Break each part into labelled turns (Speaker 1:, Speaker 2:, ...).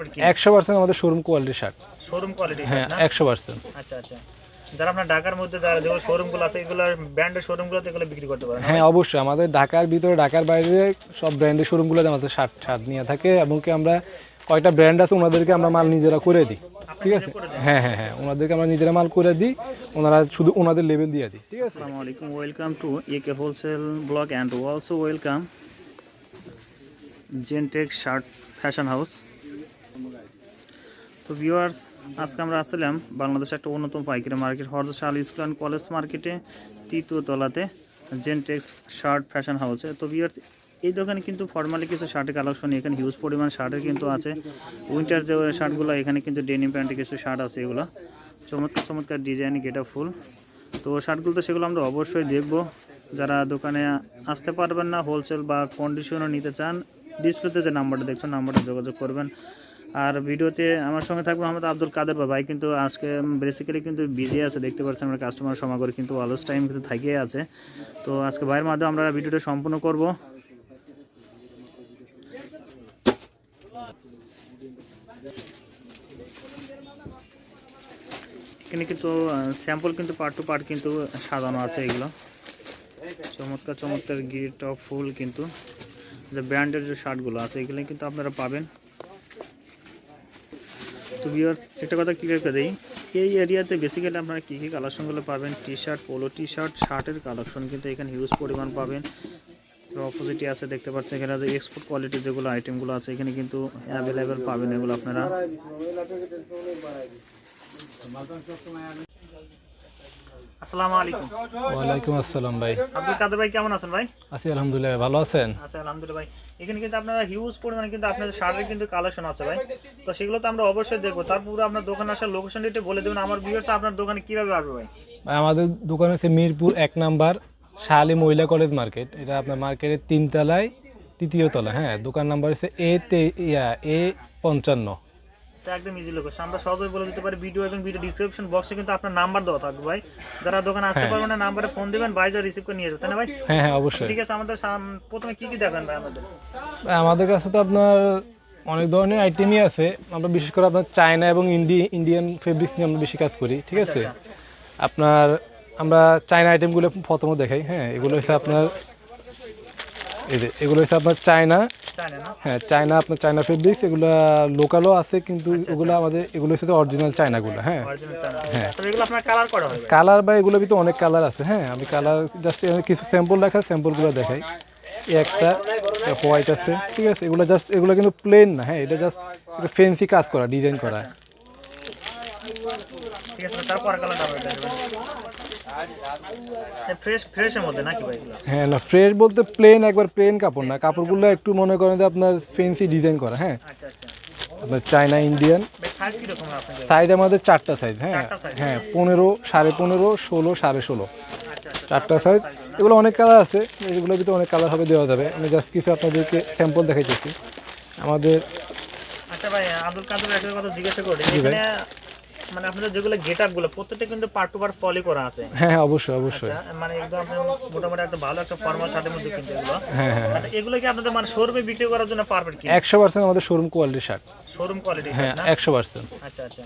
Speaker 1: পারবেন কি?
Speaker 2: 100% আমাদের শোরুম কোয়ালিটির শার্ট।
Speaker 1: শোরুম কোয়ালিটি
Speaker 2: হ্যাঁ,
Speaker 1: শার্ট না?
Speaker 2: 100%।
Speaker 1: আচ্ছা আচ্ছা। যারা আপনার ঢাকার মধ্যে যারা যেগুলো শোরুমগুলো আছে এগুলোর ব্র্যান্ডের শোরুমগুলোতে এগুলো বিক্রি করতে পারেন?
Speaker 2: হ্যাঁ, অবশ্যই আমাদের ঢাকার ভিতরে ঢাকার বাইরে সব ব্র্যান্ডের শোরুমগুলোতে আমাদের শার্ট শার্ট নিয়ে থাকে, এবং কি আমরা কয়টা ব্র্যান্ড আছে ওনাদেরকে আমরা মাল নিজেরা করে দিই। ঠিক আছে, হ্যাঁ হ্যাঁ হ্যাঁ, ওনাদেরকে আমরা নিজেরা মাল করে দিই, ওনারা শুধু ওনাদের লেভেল দিয়ে দিই। ঠিক আছে।
Speaker 1: আসসালামু আলাইকুম, welcome to AK wholesale blog and also welcome Gentech shirt fashion house. তো ভিউয়ার্স, আজকে আমরা আসছিলাম বাংলাদেশের একটা অন্যতম পাইকারি মার্কেট হরজত Shah Ali school and college মার্কেটে 3য় তলাতে জেনটেক শার্ট ফ্যাশন হাউসে। তো ভিউয়ার্স, এই দোকানে কিন্তু ফর্মালি কিছু শার্টের কালেকশন, এখানে হিউজ পরিমাণ শার্টের কিন্তু আছে। উইন্টার যে শার্টগুলো, এখানে কিন্তু ডেনিম প্যান্টের কিছু শার্ট আছে, এগুলো চমৎকার চমৎকার ডিজাইন, গেট আপ ফুল। তো শার্টগুলো তো সেগুলো আমরা অবশ্যই দেখব। যারা দোকানে আসতে পারবেন না, হোলসেল বা কন্ডিশনও নিতে চান, ডিসপ্লেতে যে নাম্বারটা দেখছেন নাম্বারটা যোগাযোগ করবেন। আর ভিডিওতে আমার সঙ্গে থাকবো আমাদের আব্দুল কাদের ভাই, কিন্তু আজকে বেসিক্যালি কিন্তু বিজি আছে, দেখতে পাচ্ছেন আমরা কাস্টমার সমাগম কিন্তু অলস টাইম কিন্তু থাকিয়ে আছে। তো আজকে ভাইয়ের মাধ্যমে আমরা ভিডিওটা সম্পূর্ণ করব। এখানে কিন্তু স্যাম্পল কিন্তু পার্ট টু পার্ট কিন্তু সাজানো আছে, এগুলো চমৎকার চমৎকার গেট অফ ফুল কিন্তু যে ব্র্যান্ডের যে শার্টগুলো আছে এগুলো কিন্তু আপনারা পাবেন। তো ভিউয়ার্স, একটা কথা ক্লিয়ার করে দিই, এই এরিয়াতে বেসিক্যালি আপনারা কী কী কালেকশনগুলো পাবেন, T shirt, polo T shirt, শার্টের কালেকশন কিন্তু এখানে হিউজ পরিমাণ পাবেন। তো অপোজিটে আছে, দেখতে পাচ্ছেন এখানে যে এক্সপোর্ট কোয়ালিটির যেগুলো আইটেমগুলো আছে এখানে কিন্তু অ্যাভেলেবেল পাবেন, এগুলো আপনারা। আসসালামু আলাইকুম।
Speaker 2: ওয়ালাইকুম আসসালাম ভাই।
Speaker 1: আব্দুল কাদের ভাই, কেমন আছেন ভাই?
Speaker 2: আছি আলহামদুলিল্লাহ, ভালো আছেন?
Speaker 1: আচ্ছা, আলহামদুলিল্লাহ ভাই। এখানে কিন্তু আপনারা হিউজ পরিমাণে কিন্তু আপনাদের শার্টের কিন্তু কালেকশন আছে ভাই, তো সেগুলো তো আমরা অবশ্যই দেখবো। তারপরে আপনার দোকানে আসার লোকেশন এটা বলে দেবেন আমার ভিউয়ার্স আপনার দোকানে কিভাবে আসবে ভাই?
Speaker 2: ভাই, আমাদের দোকান হচ্ছে মিরপুর 1 নাম্বার শাহ আলী মহিলা কলেজ মার্কেট। এটা আপনার মার্কেটের 3 তলায় 3য় তলা। হ্যাঁ, দোকান নাম্বার হচ্ছে A55।
Speaker 1: একদম ইজি লোকেশন, আমরা সহজেই বলে দিতে পারি। ভিডিও এবং ভিডিও ডিসক্রিপশন বক্সে কিন্তু আপনার নাম্বার দেওয়া থাকবে ভাই, যারা দোকানে আসতে পারবেন না নাম্বারে ফোন দিবেন, ভাই যা রিসিভ করে নিয়ে যাবে, তাই না ভাই?
Speaker 2: হ্যাঁ হ্যাঁ, অবশ্যই।
Speaker 1: ঠিক আছে, আমাদের প্রথমে কি কি দেখান ভাই আমাদের?
Speaker 2: ভাই, আমাদের কাছে তো আপনার অনেক ধরনের আইটেমই আছে। আমরা বিশেষ করে আপনার চায়না এবং ইন্ডিয়ান ফেব্রিক্স নিয়ে আমরা বেশি কাজ করি। ঠিক আছে, আপনার আমরা চায়না আইটেমগুলো প্রথমে দেখাই। হ্যাঁ, এগুলো হচ্ছে আপনার এগুলো হচ্ছে আপনার চায়না। হ্যাঁ, চায়না, আপনার চায়না ফেব্রিক্স, এগুলো লোকালও আছে, কিন্তু এগুলো আমাদের এগুলো হচ্ছে অরিজিনাল চায়নাগুলো। হ্যাঁ হ্যাঁ,
Speaker 1: এগুলো আপনার কালার করা হয়?
Speaker 2: কালার বা এগুলোর ভিতরে অনেক কালার আছে। হ্যাঁ, আমি কালার জাস্ট কিছু স্যাম্পল দেখা, স্যাম্পলগুলো দেখাই। একটা হোয়াইট আছে। ঠিক আছে, এগুলো জাস্ট এগুলো কিন্তু প্লেন না। হ্যাঁ, এটা জাস্ট একটা ফ্যান্সি কাজ করা, ডিজাইন করা।
Speaker 1: ঠিক আছে, তারপর কালারটা আমরা দেখাবো। ফ্রেশের মধ্যে নাকি ভাই?
Speaker 2: হ্যাঁ, না ফ্রেশ বলতে প্লেন, একবার প্লেন কাপড় না, কাপড়গুলো একটু মনে করেন যে আপনার ফ্যান্সি ডিজাইন করা। হ্যাঁ, আপনার চায়না ইন্ডিয়ান। সাইজ আমাদের 4টা সাইজ। হ্যাঁ হ্যাঁ, 15, 15.5, 16, 16.5, 4টা সাইজ। এগুলো অনেক কালার আছে, এগুলোর ভিতরে অনেক কালার হবে, দেওয়া যাবে। আমি জাস্ট কিছু আপনাদেরকে স্যাম্পল দেখাইতেছি আমাদের।
Speaker 1: আচ্ছা ভাই, আব্দুল কাদের একটা কথা জিজ্ঞাসা করি, এখানে মানে আপনাদের যেগুলো গেটআপগুলো প্রত্যেকটা কিন্তু পার্ট টু পার্ট ফলো করা আছে?
Speaker 2: হ্যাঁ হ্যাঁ, অবশ্যই অবশ্যই।
Speaker 1: মানে একদম মোটামুটি একটা ভালো একটা ফর্মাল শার্টের মধ্যে কিন্তু এগুলো।
Speaker 2: হ্যাঁ হ্যাঁ,
Speaker 1: আচ্ছা, এগুলো কি আপনাদের মানে শোরুমে বিক্রি করার জন্য পারফেক্ট কি?
Speaker 2: 100% আমাদের শোরুম কোয়ালিটির শার্ট।
Speaker 1: শোরুম কোয়ালিটি
Speaker 2: হ্যাঁ,
Speaker 1: শার্ট না?
Speaker 2: 100%।
Speaker 1: আচ্ছা আচ্ছা।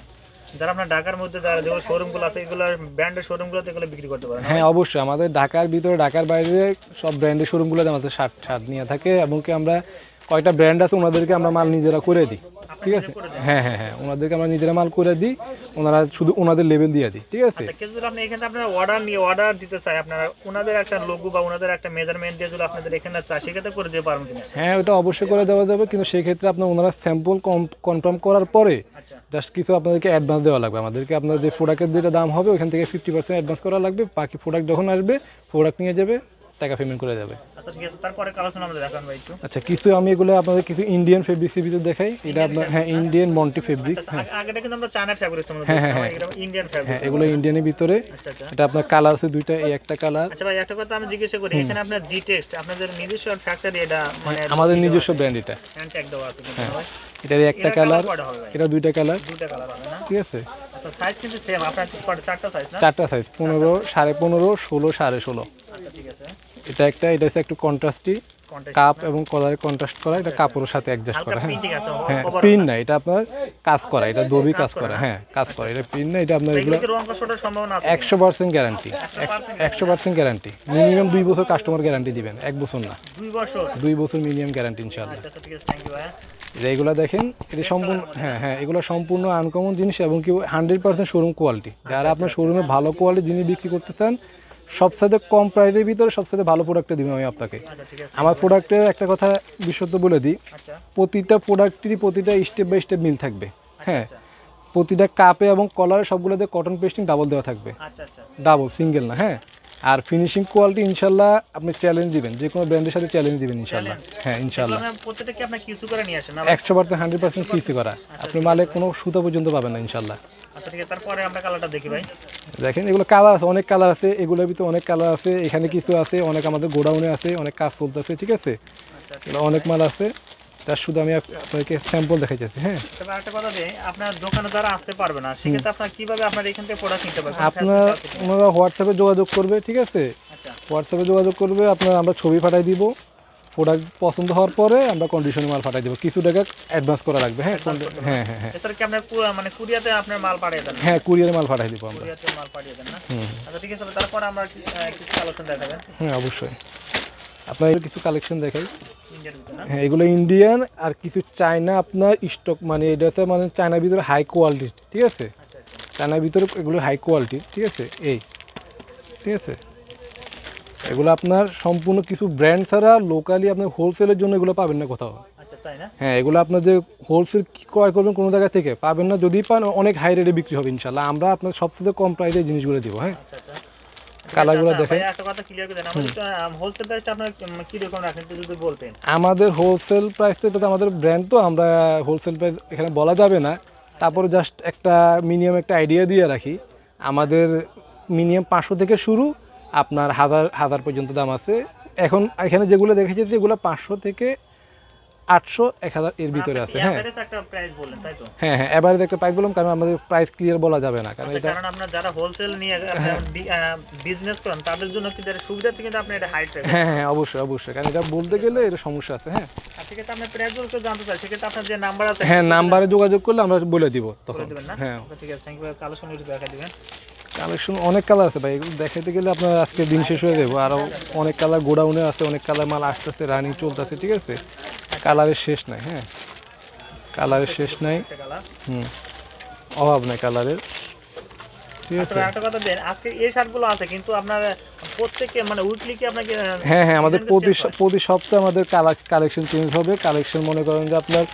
Speaker 1: যারা আপনার ঢাকার মধ্যে যারা যেগুলো শোরুমগুলো আছে এগুলোর ব্র্যান্ডের শোরুমগুলোতে এগুলো বিক্রি করতে পারেন?
Speaker 2: হ্যাঁ, অবশ্যই আমাদের ঢাকার ভিতরে ঢাকার বাইরে সব ব্র্যান্ডের শোরুমগুলোতে আমাদের শার্ট শার্ট নিয়ে থাকে, এবং কি আমরা কয়টা ব্র্যান্ড আছে ওনাদেরকে আমরা মাল নিজেরা করে দিই। ঠিক আছে, হ্যাঁ হ্যাঁ হ্যাঁ, ওনাদেরকে আমরা নিজেরা মাল করে দিই, ওনারা শুধু ওনাদের লেভেল দিয়ে দিই। ঠিক আছে,
Speaker 1: কিন্তু আপনি এখানে আপনার অর্ডার দিতে চাই, আপনারা ওনাদের একটা লোগো বা ওনাদের একটা মেজারমেন্ট দিয়ে যদি আপনাদের এখানে চাই সেক্ষেত্রে করে দিতে পারবেন কিনা?
Speaker 2: হ্যাঁ, ওটা অবশ্যই করে দেওয়া যাবে, কিন্তু সেই ক্ষেত্রে আপনার ওনারা স্যাম্পল কনফার্ম করার পরে জাস্ট কিছু আপনাদেরকে অ্যাডভান্স দেওয়া লাগবে। আমাদেরকে আপনার যে প্রোডাক্টের যেটা দাম হবে ওখান থেকে 50% অ্যাডভান্স করা লাগবে। বাকি প্রোডাক্ট যখন আসবে, প্রোডাক্ট নিয়ে যাবে, টাকা পেমেন্ট করে যাবে।
Speaker 1: আচ্ছা ঠিক আছে, তারপরে কালেকশন আমরা দেখান ভাই একটু।
Speaker 2: আচ্ছা, কিছু আমি এগুলো আপনাদের কিছু ইন্ডিয়ান ফেব্রিক্সের ভিতরে দেখাই। এটা আপনার, হ্যাঁ, ইন্ডিয়ান মন্টি ফেব্রিক্স। হ্যাঁ,
Speaker 1: আগেটা কিন্তু আমরা চায়না ফেব্রিক্স মধ্যে
Speaker 2: হ্যাঁ
Speaker 1: দেখছিলাম,
Speaker 2: হ্যাঁ
Speaker 1: এটা ইন্ডিয়ান ফেব্রিক্স।
Speaker 2: হ্যাঁ, এগুলো ইন্ডিয়ানের ভিতরে।
Speaker 1: আচ্ছা আচ্ছা।
Speaker 2: এটা আপনার কালার আছে দুইটা, এই একটা কালার।
Speaker 1: আচ্ছা ভাই, একটা কথা আমি জিজ্ঞাসা করি, এখানে আপনার জি টেক্সট আপনাদের নিজস্ব ফ্যাক্টরি, এটা মানে
Speaker 2: আমাদের নিজস্ব ব্র্যান্ড। এটা
Speaker 1: হ্যান্ড ট্যাগ দেওয়া আছে কিন্তু ভাই?
Speaker 2: এটার একটা কালার, এটা দুইটা কালার।
Speaker 1: দুটো কালার হবে না?
Speaker 2: ঠিক আছে।
Speaker 1: আচ্ছা, সাইজ কিন্তু সেম আপনার চারটা সাইজ না?
Speaker 2: 4টা সাইজ, 15, 15.5, 16, 16.5।
Speaker 1: আচ্ছা ঠিক আছে।
Speaker 2: এটা একটা, এটা হচ্ছে একটু কন্ট্রাস্টি। কাপ এবং কলারে কন্ট্রাস্ট করা, এটা কাপড়ের সাথে অ্যাডজাস্ট করা। হ্যাঁ
Speaker 1: প্রিন্টিং আছে
Speaker 2: হ্যাঁ প্রিন্ট না, এটা আপনার কাজ করা, এটা দবি কাজ করা। হ্যাঁ কাজ করা, এটা প্রিন্ট না, এটা আপনার এগুলো
Speaker 1: এগুলো কি রং কষানোর সম্ভাবনা আছে?
Speaker 2: 100% গ্যারান্টি, 100% গ্যারান্টি। মিনিমাম 2 বছর কাস্টমার গ্যারান্টি দিবেন, 1 বছর না, 2 বছর মিনিমাম গ্যারান্টি ইনশাআল্লাহ।
Speaker 1: আচ্ছা ঠিক আছে, থ্যাংক ইউ ভাই।
Speaker 2: এগুলো দেখেন, এটা সম্পূর্ণ হ্যাঁ এগুলো সম্পূর্ণ আনকমন জিনিস এবং কি 100% শোরুম কোয়ালিটি। যারা আপনার শোরুমে ভালো কোয়ালিটি জিনিস বিক্রি করতে চান, সবচেয়ে কম প্রাইসের ভিতরে সবচেয়ে ভালো প্রোডাক্টটা দিবেন আমি আপনাকে।
Speaker 1: আচ্ছা ঠিক আছে।
Speaker 2: আমার প্রোডাক্টের একটা কথা বিশ্বস্ত বলে দিই,
Speaker 1: আচ্ছা
Speaker 2: প্রতিটা প্রোডাক্টেরই প্রতিটা স্টেপ বাই স্টেপ মিল থাকবে। হ্যাঁ প্রতিটা কাপে এবং কলারে সবগুলোতে কটন পেস্টিং ডাবল দেওয়া থাকবে,
Speaker 1: আচ্ছা আচ্ছা
Speaker 2: ডাবল, সিঙ্গেল না। হ্যাঁ আর ফিনিশিং কোয়ালিটি ইনশাল্লাহ আপনি চ্যালেঞ্জ দিবেন, যে কোনো ব্র্যান্ডের সাথে চ্যালেঞ্জ দিবেন ইনশাল্লাহ। হ্যাঁ ইনশাল্লাহ
Speaker 1: প্রত্যেকটা কি আপনার কিউসু করে নিয়ে আসেন না?
Speaker 2: 100% 100% কিসি করা, আপনি মালে কোনো সুতা পর্যন্ত পাবেন না ইনশাল্লাহ।
Speaker 1: আচ্ছা ঠিক আছে, তারপরে আমরা কালারটা দেখি ভাই।
Speaker 2: দেখেন এগুলো কালার আছে, অনেক কালার আছে, এগুলোর ভিতরে অনেক কালার আছে, এখানে কিছু আছে, অনেক আমাদের গোডাউনে আছে, অনেক কাজ চলতেছে, ঠিক আছে, এগুলো অনেক মাল আছে, তার শুধু আমি আপনাকে স্যাম্পল দেখাইতেছি। হ্যাঁ
Speaker 1: তবে একটা কথা যে আপনার দোকানে যারা আসতে পারবে না, সেক্ষেত্রে আপনার কিভাবে আপনার এখান থেকে প্রোডাক্ট নিতে পারবেন?
Speaker 2: আপনার ওনারা হোয়াটসঅ্যাপে যোগাযোগ করবে, ঠিক আছে,
Speaker 1: আচ্ছা
Speaker 2: হোয়াটসঅ্যাপে যোগাযোগ করবে, আপনার আমরা ছবি পাঠাই দিব, প্রোডাক্ট পছন্দ হওয়ার পরে আমরা কন্ডিশনে মাল পাঠাই দেবো, কিছু টাকা অ্যাডভান্স করা লাগবে। হ্যাঁ হ্যাঁ হ্যাঁ হ্যাঁ
Speaker 1: এছাড়া কি আপনার মানে কুরিয়াতে আপনার মাল পাঠিয়ে দেন?
Speaker 2: হ্যাঁ কুরিয়ারে মাল পাঠাই দিব আমরা।
Speaker 1: কুরিয়াতে মাল পাঠিয়ে দেন না? আচ্ছা ঠিক আছে, তারপর আমরা কিছু কালেকশন দেখাবেন
Speaker 2: হ্যাঁ অবশ্যই, আপনার কিছু কালেকশন দেখাই।
Speaker 1: ইন্ডিয়ার ভিতরে না?
Speaker 2: হ্যাঁ এগুলো ইন্ডিয়ান আর কিছু চায়না আপনার স্টক, মানে এটা হচ্ছে মানে চায়নার ভিতরে হাই কোয়ালিটি, ঠিক আছে,
Speaker 1: আচ্ছা আচ্ছা
Speaker 2: চায়নার ভিতরে এগুলো হাই কোয়ালিটি, ঠিক আছে, এই ঠিক আছে, এগুলো আপনার সম্পূর্ণ কিছু ব্র্যান্ড ছাড়া লোকালি আপনার হোলসেলের জন্য এগুলো পাবেন না কোথাও।
Speaker 1: আচ্ছা তাই না?
Speaker 2: হ্যাঁ এগুলো আপনার যে হোলসেল ক্রয় করবেন কোনো জায়গা থেকে পাবেন না, যদি পান অনেক হাই রেটে বিক্রি হবে ইনশাল্লাহ, আমরা আপনার সবচেয়ে কম প্রাইসে জিনিসগুলো দিব। হ্যাঁ
Speaker 1: আচ্ছা আচ্ছা
Speaker 2: কালারগুলো দেখেন।
Speaker 1: ভাই একটা কথা ক্লিয়ার করে দেন, আমাদের হোলসেল প্রাইসটা আপনার কি রকম রাখেন একটু যদি বলতেন?
Speaker 2: আমাদের হোলসেল প্রাইস তো, এটা আমাদের ব্র্যান্ড, তো আমরা হোলসেল প্রাইস এখানে বলা যাবে না, তারপরে জাস্ট একটা মিনিমাম একটা আইডিয়া দিয়ে রাখি, আমাদের মিনিমাম 500 থেকে শুরু, আপনার হাজার পর্যন্ত দাম আছে। এখন এখানে যেগুলো দেখেছি এগুলো 500 থেকে 800 1000 এর ভিতরে আছে। হ্যাঁ
Speaker 1: এভারেজ একটা প্রাইস বললেন তাই তো?
Speaker 2: হ্যাঁ হ্যাঁ এবারে একটা প্রাইস বললাম, কারণ আমাদের প্রাইস ক্লিয়ার বলা যাবে না, কারণ এটা
Speaker 1: কারণ আপনার যারা হোলসেল নিয়ে বিজনেস করেন তাদের জন্য কিন্তু এটা সুবিধাতে কিন্তু আপনি এটা হাইট রাখবেন।
Speaker 2: হ্যাঁ হ্যাঁ অবশ্যই অবশ্যই, কারণ এটা বলতে গেলে এটা সমস্যা আছে। হ্যাঁ
Speaker 1: আর সেক্ষেত্রে আপনার প্রাইসগুলো কেউ জানতে চাই, সেক্ষেত্রে আপনার যে নাম্বার আছে
Speaker 2: হ্যাঁ নাম্বারে যোগাযোগ করলে আমরা বলে দিব
Speaker 1: বলে
Speaker 2: তখন।
Speaker 1: দেবেন না?
Speaker 2: হ্যাঁ
Speaker 1: আচ্ছা, ঠিক আছে, থ্যাংক ইউ। কালেকশন একটু দেখা দিবেন।
Speaker 2: কালেকশন অনেক কালার আছে ভাই, এগুলো দেখাইতে গেলে আপনার আজকে দিন শেষ হয়ে যাবো, আরও অনেক কালার গোডাউনে আছে, অনেক কালার মাল আসতেছে, রানিং চলতেছে, ঠিক আছে, কালারের শেষ নাই। হ্যাঁ কালারের শেষ নাই,
Speaker 1: একটা কালার।
Speaker 2: অভাব নাই কালারের, ঠিক আছে।
Speaker 1: আচ্ছা একটা কথা দেন, আজকে এই শার্টগুলো আছে কিন্তু আপনার প্রত্যেককে মানে উইকলি কি আপনাকে?
Speaker 2: হ্যাঁ হ্যাঁ আমাদের প্রতি সপ্তাহে আমাদের কালেকশন চেঞ্জ হবে। কালেকশন মনে করেন যে আপনার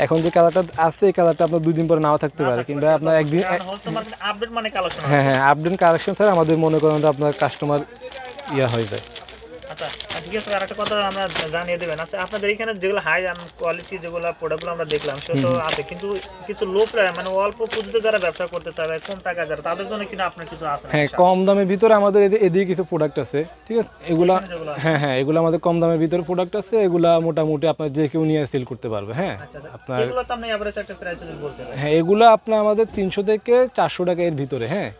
Speaker 2: এখন যে কালারটা আছে এই কালারটা আপনার 2 দিন পরে নাও থাকতে পারে, কিংবা আপনার একদিন।
Speaker 1: হোলসেল মার্কেট আপডেট মানে কালেকশন।
Speaker 2: হ্যাঁ হ্যাঁ আপডেট কালেকশন ছাড়া আমাদের মনে করেন যে আপনার কাস্টমার ইয়া হয়ে যায়।
Speaker 1: আচ্ছা ঠিক আছে, আর একটা কথা আমরা জানিয়ে দেবেন। আচ্ছা আপনাদের এখানে যেগুলো হাই কোয়ালিটি যেগুলো প্রোডাক্টগুলো আমরা দেখলাম সেটা তো আছে, কিন্তু কিছু লো প্রাইস মানে অল্প পুঁজিতে যারা ব্যবসা করতে চায় কম টাকা যারা, তাদের জন্য কিন্তু আপনার কিছু আছে না?
Speaker 2: হ্যাঁ কম দামের ভিতরে আমাদের এদিকে কিছু প্রোডাক্ট আছে, ঠিক আছে, এগুলা হ্যাঁ হ্যাঁ এগুলো আমাদের কম দামের ভিতরে প্রোডাক্ট আছে, এগুলা মোটামুটি আপনার যে কেউ নিয়ে সেল করতে পারবে। হ্যাঁ আপনার
Speaker 1: এগুলো তো আপনি এভারেজ একটা প্রাইস যদি বলতে পারেন।
Speaker 2: হ্যাঁ এগুলো আপনার আমাদের 300 থেকে 400 টাকা এর ভিতরে। হ্যাঁ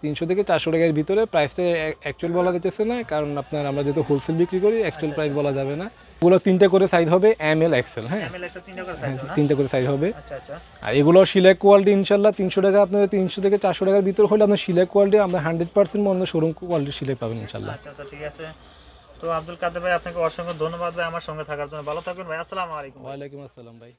Speaker 2: 300 থেকে 400 টাকার ভিতরে, প্রাইসটা অ্যাকচুয়াল বলা যেতেছে না, কারণ আপনার আমরা যেহেতু হোলসেল বিক্রি করি অ্যাকচুয়াল প্রাইস বলা যাবে না। এগুলো 3টে করে সাইজ হবে, ML XL। হ্যাঁ
Speaker 1: এমএল একটা 3 টাকার সাইজ না?
Speaker 2: 3টে করে সাইজ হবে।
Speaker 1: আচ্ছা আচ্ছা
Speaker 2: আর এগুলো সিলাই কোয়ালিটি ইনশাল্লাহ 300 টাকা, আপনার 300 থেকে 400 টাকার ভিতরে হলে আপনার সিলাই কোয়ালিটি আমরা 100% মনে শোরুম কোয়ালিটি সিলাই পাবেন ইনশাল্লাহ।
Speaker 1: আচ্ছা আচ্ছা ঠিক আছে। তো আব্দুল কাদের ভাই আপনাকে অসংখ্য ধন্যবাদ ভাই আমার সঙ্গে থাকার জন্য। ভালো থাকবেন ভাই, আসসালামু আলাইকুম।
Speaker 2: ওয়ালাইকুম আসসালাম ভাই।